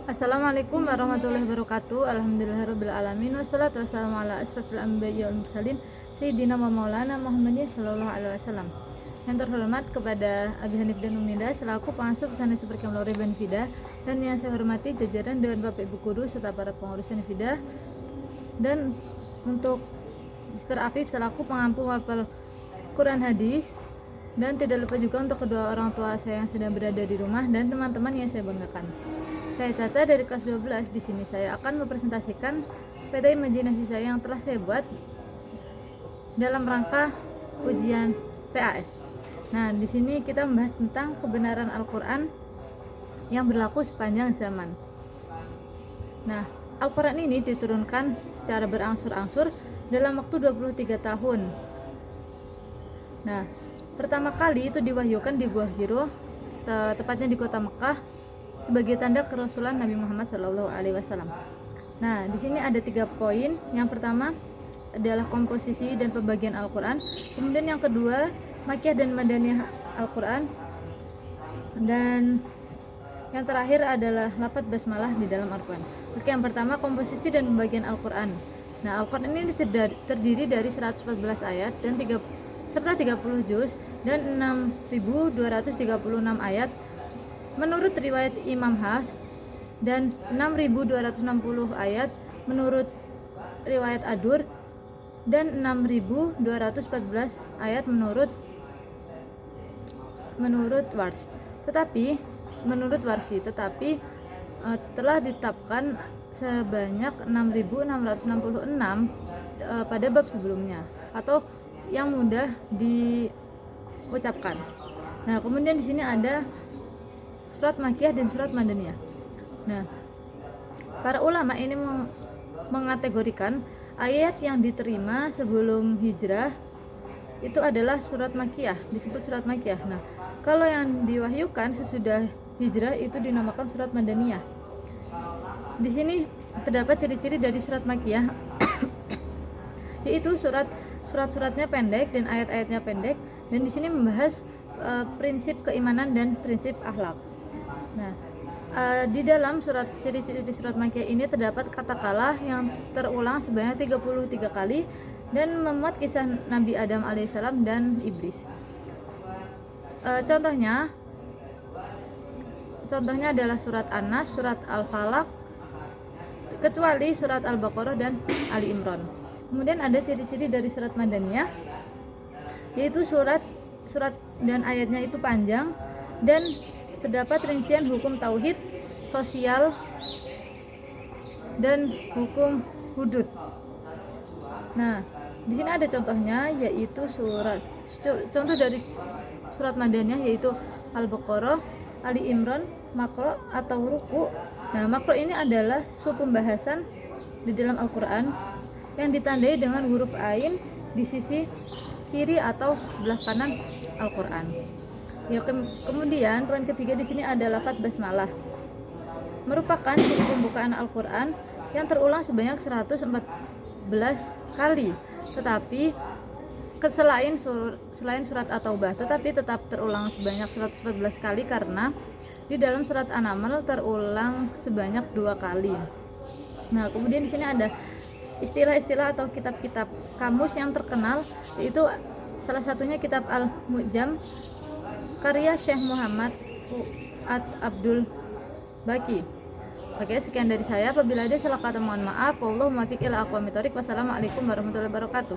Assalamualaikum warahmatullahi wabarakatuh. Alhamdulillahirabbil alamin wassalatu wassalamu ala asyrofil anbiya'i wal mursalin sayyidina wa maulana Muhammadin sallallahu alaihi wasallam. Yang terhormat kepada Abi Hanif dan Umida selaku pengasuh pesantren Super Kamil Riban Fida, dan yang saya hormati jajaran Dewan Bapak Ibu Guru serta para pengurus Fida, dan untuk Mr. Afif selaku pengampu hafal Quran hadis, dan tidak lupa juga untuk kedua orang tua saya yang sedang berada di rumah dan teman-teman yang saya banggakan. Saya Caca dari kelas 12. Di sini saya akan mempresentasikan peta imajinasi saya yang telah saya buat dalam rangka ujian PAS. Nah, di sini kita membahas tentang kebenaran Al-Qur'an yang berlaku sepanjang zaman. Nah, Al-Qur'an ini diturunkan secara berangsur-angsur dalam waktu 23 tahun. Nah, pertama kali itu diwahyukan di Gua Hiro, tepatnya di kota Mekah, sebagai tanda kerasulan Nabi Muhammad SAW. Nah, di sini ada 3 poin. Yang pertama adalah komposisi dan pembagian Al-Quran. Kemudian yang kedua, Makkiyah dan Madaniyah Al-Quran. Dan yang terakhir adalah lafaz basmalah di dalam Al-Quran. Oke, yang pertama komposisi dan pembagian Al-Quran. Nah, Al-Quran ini terdiri dari 114 ayat dan 30 juz dan 6.236 ayat menurut riwayat Imam Hafs, dan 6.260 ayat menurut riwayat Adur, dan 6.214 ayat menurut Warsh. Tetapi telah ditetapkan sebanyak 6.666 pada bab sebelumnya atau yang mudah diucapkan. Nah, kemudian di sini ada surat Makkiyah dan surat Madaniyah. Nah, para ulama ini mengategorikan ayat yang diterima sebelum hijrah itu adalah surat Makkiyah, disebut surat Makkiyah. Nah, kalau yang diwahyukan sesudah hijrah itu dinamakan surat Madaniyah. Di sini terdapat ciri-ciri dari surat Makkiyah yaitu surat-suratnya pendek dan ayat-ayatnya pendek, dan di sini membahas prinsip keimanan dan prinsip akhlak. Nah, di dalam ciri-ciri surat Makkiyah ini terdapat kata kalah yang terulang sebanyak 33 kali dan memuat kisah Nabi Adam alaihissalam dan iblis. Contohnya adalah surat An-Nas, surat Al-Falaq, kecuali surat Al-Baqarah dan Ali Imran. Kemudian ada ciri-ciri dari surat Madaniyah, yaitu surat dan ayatnya itu panjang dan terdapat rincian hukum tauhid, sosial, dan hukum hudud. Nah, di sini ada contohnya, yaitu contoh dari surat Madaniyah yaitu Al-Baqarah, Ali Imran, Makro atau Ruku. Nah, Makro ini adalah pembahasan di dalam Al-Quran yang ditandai dengan huruf ain di sisi kiri atau sebelah kanan Al-Quran. Ya, kemudian poin ketiga di sini adalah lafaz basmalah, merupakan ciri pembukaan Al-Quran yang terulang sebanyak 114 kali, tetapi selain surat At-Taubah, tetapi tetap terulang sebanyak 114 kali karena di dalam surat An-Naml terulang sebanyak 2 kali. Nah, kemudian di sini ada istilah-istilah atau kitab-kitab kamus yang terkenal, yaitu salah satunya kitab Al-Mu'jam karya Syekh Muhammad Fuad Abdul Baqi. Oke, sekian dari saya. Apabila ada salah kata mohon maaf. Wallahu muwaffiq ila aqwamit thoriq. Wassalamualaikum warahmatullahi wabarakatuh.